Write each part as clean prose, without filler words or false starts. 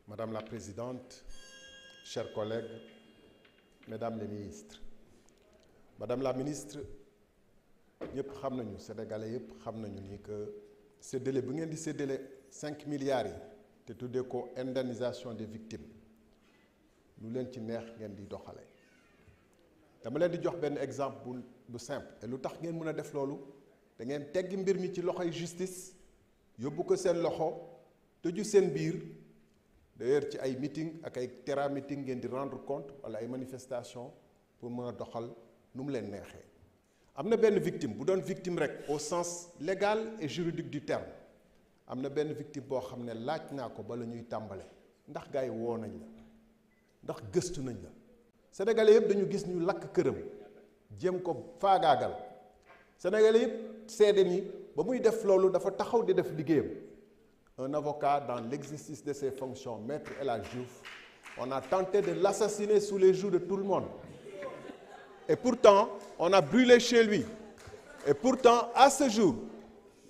Madame la Présidente, chers collègues, Mesdames les ministres. Madame la ministre, ñëpp xam nañu Sénégalais yëpp xam nañu ni que séddale bu ngeen di séddale 5 milliards yi te tuddee ko indemnisation des victimes lu leen ci neex ngeen di doxale dama leen di jox benn exemple bu simple et lu tax ngeen mën a def loolu da ngeen teggi mbir mi ci loxoy justice yóbbu ko seen loxo tëju seen biir d'ailleurs ci ay meeting ak ay terra meeting ngeen di rendre compte wala ay manifestation pour mën a doxal nu mu leen neexee am na benn victime bu doon victime rek au sens légal et juridique du terme am na benn victime boo xam ne laaj naa ko bala ñuy tàmbale ndax gars yi woo nañ la ndax gëstu nañ la sénégalais yëpp dañu gis ñu lakk këram jéem ko faagaagal sénégalais yëpp seede ni ba muy def loolu dafa taxaw di def liggéeyam un avocat dans l'exercice de ses fonctions, Maître El Hadji Diouf, on a tenté de l'assassiner sous les joues de tout le monde. Et pourtant, on a brûlé chez lui. Et pourtant, à ce jour,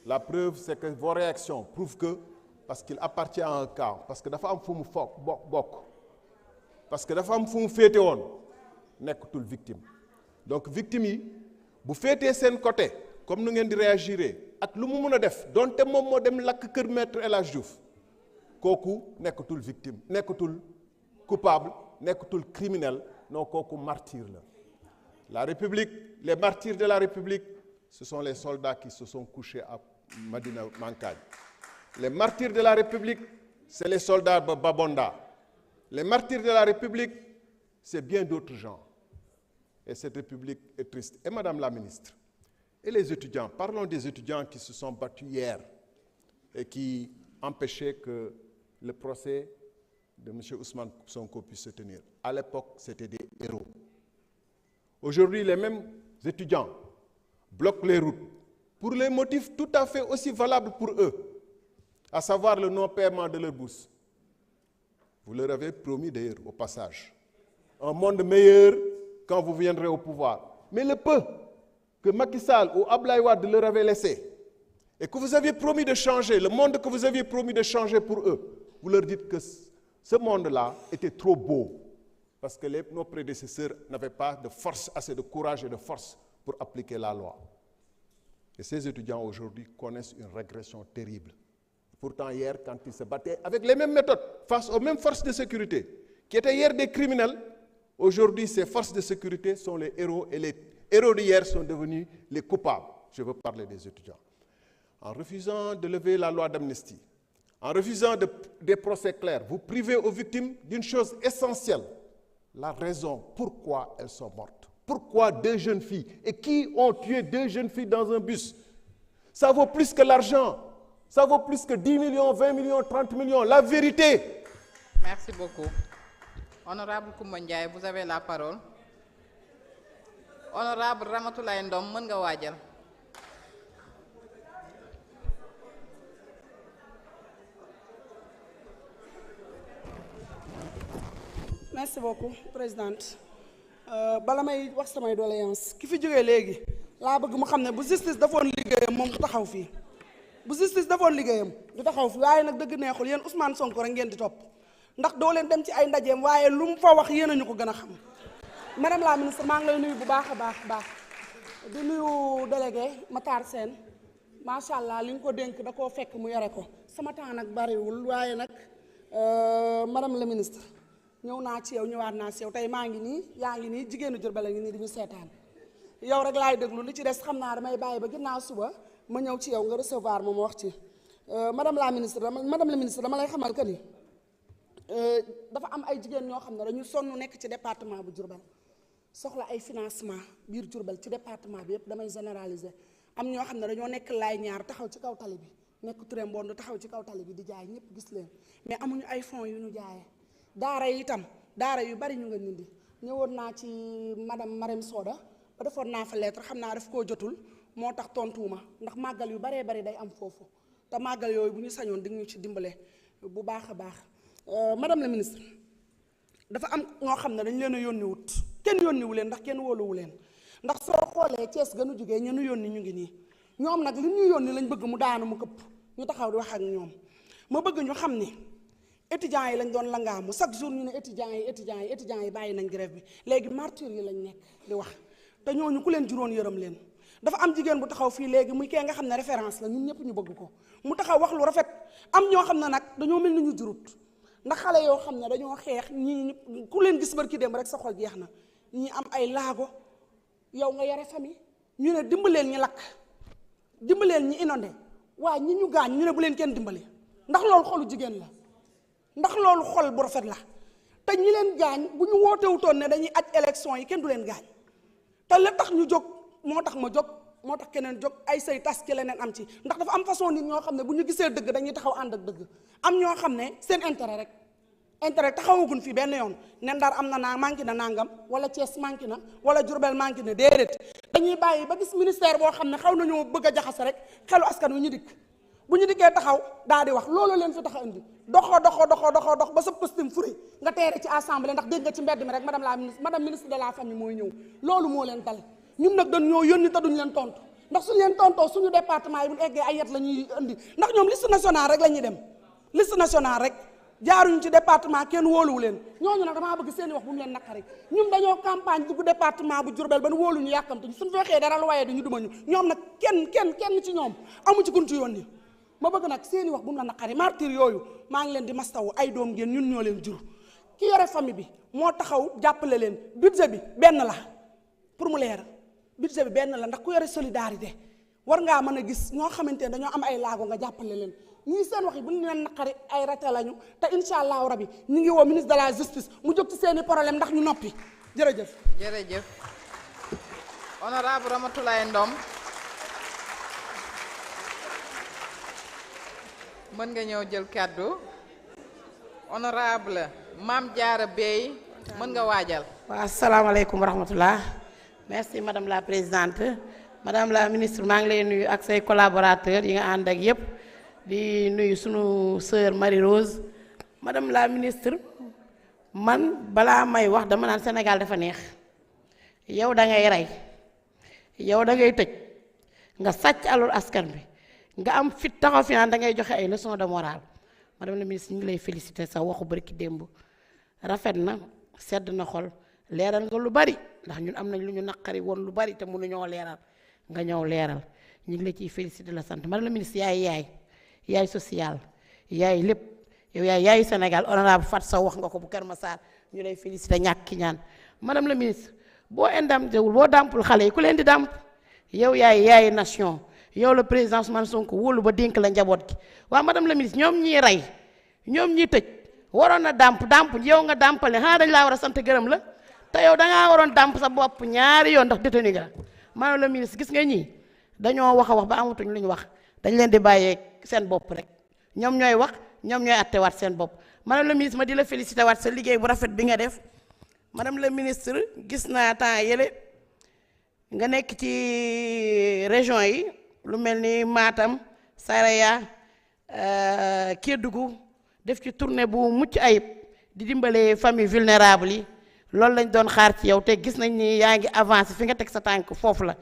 la preuve, c'est que vos réactions prouvent que, parce qu'il appartient à un cas, parce que dafa am fu mu bokk, parce que dafa am fu mu féete woon, nekkatul victime. Donc victime yi bu féetee seen côté, comme nu ngeen di réagiré ak lu mu mën a def donte moom moo dem lakk kër Maître El Hadji Diouf kooku nekkatul victime nekkatul coupable nekkatul criminel non kooku martyr la République les martyrs de la République ce sont les soldats qui se sont couchés à Madina Mankagne les martyrs de la République c'est les soldats de Babonda les martyrs de la République c'est bien d'autres gens et cette République est triste et Madame la ministre et les étudiants, parlons des étudiants qui se sont battus hier et qui empêchaient que le procès de M. Ousmane Sonko puisse se tenir. À l'époque, c'était des héros. Aujourd'hui, les mêmes étudiants bloquent les routes pour les motifs tout à fait aussi valables pour eux, à savoir le non-paiement de leur bourse. Vous leur avez promis d'ailleurs au passage un monde meilleur quand vous viendrez au pouvoir. Mais le peu que Macky Sall ou Abdoulaye Wade leur avait laissé et que vous aviez promis de changer, le monde que vous aviez promis de changer pour eux, vous leur dites que ce monde-là était trop beau parce que nos prédécesseurs n'avaient pas de force, assez de courage et de force pour appliquer la loi. Et ces étudiants aujourd'hui connaissent une régression terrible. Pourtant hier, quand ils se battaient avec les mêmes méthodes, face aux mêmes forces de sécurité, qui étaient hier des criminels, aujourd'hui ces forces de sécurité sont les héros et les héros d'hier sont devenus les coupables. Je veux parler des étudiants. En refusant de lever la loi d'amnistie, en refusant des procès clairs, vous privez aux victimes d'une chose essentielle, la raison pourquoi elles sont mortes. Pourquoi 2 jeunes filles et qui ont tué 2 jeunes filles dans un bus? Ça vaut plus que l'argent, ça vaut plus que 10 millions, 20 millions, 30 millions. La vérité. Merci beaucoup. Honorable Coumba Ndiaye, vous avez la parole. Honorable Ramatoulaye Ndom, mën nga waajal. Merci beaucoup, présidente. Bala may wax samay doléance ki fi jógee léegi laa bëgg mu xam ne bu justice defoon liggéeyam moom du taxaw fii bu justice defoon liggéeyam du taxaw fii waaye nag dëgg neexul yéen Ousmane Sonko rek ngeen di topp ndax doo leen dem ci ay ndajeem waaye lu mu fa wax yéen a ñu ko gën a xam. Madame la ministre maa ngi lay nuyu bu baax a baax di nuyu délégué Matar Sène macha allah li nga ko dénk da koo fekk mu yore ko sama temps nag bariwul waaye nag madame la ministre ñëw naa ci yow ñëwaat naa ci yow tey maa ngi nii yaa ngi nii jigéenu Diourbel a ngi nii di ñu seetaan yow rek laay déglu li ci des xam naa damay bàyyi ba ginnaaw suba ma ñëw ci yow nga recevoir ma wax ci madame la ministre dama lay xamal que ni dafa am ay jigéen ñoo xam ne dañu sonn nekk ci département bu Diourbel soxla ay financement biir Diourbel ci département bi yëpp damay généraliser am ñoo xam ne dañoo nekk laay ñaar taxaw ci kaw tali bi nekk Touré Mbond taxaw ci kaw tali bi di jaay ñëpp gis leen mais amuñu ay fonds yu ñu jaayee daara yi itam daara yu bari ñu nga nindi ñëwoon naa ci madame Marème Soda ba defoon naa fa lettre xam naa daf koo jotul moo tax tontuwuma ndax màggal yu baree bari day am foofu te màggal yooyu bu ñu sañoon di ñu ci dimbale bu baax a baax madame la ministre dafa am ñoo xam ne dañ leen a yónni wut kenn yónniwu leen ndax kenn wóoluwu leen ndax soo xoolee Thiès gënu jógee ñu yónni ñu ngi nii ñoom nag li ñu yónni lañ bëgg mu daanu mu këpp ñu taxaw di wax ak ñoom ma bëgg ñu xam ni étudiants yi lañ doon langaamu chaque jour ñu ne étudiants yi bàyyi nañ grève bi léegi martyrs yi lañ nekk di wax te ñooñu ku leen juróon yërëm leen. dafa am jigéen bu taxaw fii léegi muy kee nga xam ne référence la ñun ñëpp ñu bëgg ko mu taxaw wax lu rafet am ñoo xam ne nag dañoo mel ni ñu jurut ndax xale yoo xam ne dañoo xeex ñi ku leen gis barki dem rek sa xol jeex na ñi am ay laago yow nga yore famille ñu ne dimbaleel ñi lakk dimbaleel ñi inondé waa ñi ñu gaañ ñu ne bu leen kenn dimbali ndax loolu xolu jigéen la ndax loolu xol bu rafet la te ñi leen gaañ bu ñu wootewutoon ne dañuy aj élection yi kenn du leen gaañ te la tax ñu jóg moo tax ma jóg moo tax keneen jóg ay say tas ci leneen am ci ndax dafa am façon nit ñoo xam ne bu ñu gisee dëgg dañuy taxaw ànd ak dëgg am ñoo xam ne seen intérêt taxawagun fi benn yoon ne Ndar am na naa manqué na nangam wala Thiès manqué na wala Diourbel manqué na déedéet dañuy bàyyi ba gis ministère boo xam ne xaw nañoo bëgg a jaxase rek xelu askan wi ñu dikk bu ñu dikkee taxaw daal di wax loolu leen fi tax a indi dox ba sa costume furi nga teere ci assemblée ndax dégg nga ci mbedd mi rek madame ministre de la famille mooy ñëw loolu moo leen dal ñun nag dañ ñoo yónni te duñ leen tontu ndax suñu leen tontoo suñu département yi bu ñu eggee ay yet la ñuy indi ndax ñoom liste nationale rek la ñuy dem liste nationale rek jaaruñu ci département kenn wóoluwu leen ñooñu nag damaa bëgg seeni wax bu mu leen naqari ñun dañoo campagne dugg département bu Diourbel ba nu wóoluñu yàkkamte suñu fexee dara lu waaye di ñu duma ñu ñoom nag kenn ci ñoom amu ci kuntu yoon ni ma bëgg nag seeni wax bu mu la naqari martyr yooyu maa ngi leen di mastawu ay doom ngeen ñun ñoo leen jur ki yore famille bi moo taxaw jàppale leen budget bi benn la pour mu leer budget bi benn la ndax ku yore solidarité war ngaa mën a gis ñoo xamante ne dañoo am ay laago nga jàppale leen ñii seen wax yi bu ñu leen naqari ay rate lañu te incha allahu rabi ñu ngi woo ministre de la justice mu jóg ci seeni problème ndax ñu noppi jërëjëf. jërëjëf honorable Ramatoulaye Ndom mën nga ñëw jël kàddu honorable Mame Diarra Bèye mën nga waajal. waaw asalaamaaleykum wa rahmatullah merci madame la présidente madame la ministre maa ngi lay nuyu ak say collaborateurs yi nga ànd ak yépp di nuyu sunu sœur Marie Rose madame la ministre man balaa may wax dama naan Sénégal dafa neex yow da ngay rey yow da ngay tëj nga sàcc alal askan bi nga am fit taxaw fi naan da ngay joxe ay leçons de morale madame la ministre ñu ngi lay féliciter sa waxu barki démb rafet na sedd na xol leeral nga lu bari ndax ñun am nañ lu ñu naqari woon lu bari te mënuñoo leeral nga ñëw leeral ñu ngi la ciy féliciter la sant madame la ministre yaay social yaay lépp yow yaay Sénégal honorable Fat Sow wax nga ko bu Kër Massar ñu lay féliciter ñàkk ki ñaan madame la ministre boo indemniséwul boo dàmpul xale yi ku leen di dàmp yow yaay nation yow le président Ousmane Sonko wóolu ba dénk la njaboot gi waaw madame la ministre ñoom ñii rey ñoom ñii tëj waroon na dàmp yow nga dàmpale xanaa dañ laa war a sant gërëm la te yow dangaa waroon dàmp sa bopp ñaari yoon ndax détenu nga madame la ministre gis nga ñii dañoo wax a wax ba amatuñ lu ñu wax dañ leen di bàyyee seen bopp rek ñoom ñooy wax ñoom ñooy attewaat seen bopp madame la ministre ma di la féliciter waat sa liggéey bu rafet bi nga def madame la ministre gis naa temps yële nga nekk ci région yi lu mel ni Matam Saraya Kédougou def ci tournée bu mucc ayib di dimbale famille vulnérable yi loolu lañ doon xaar ci yow te gis nañ ni yaa ngi avancé fi nga teg sa tànk foofu la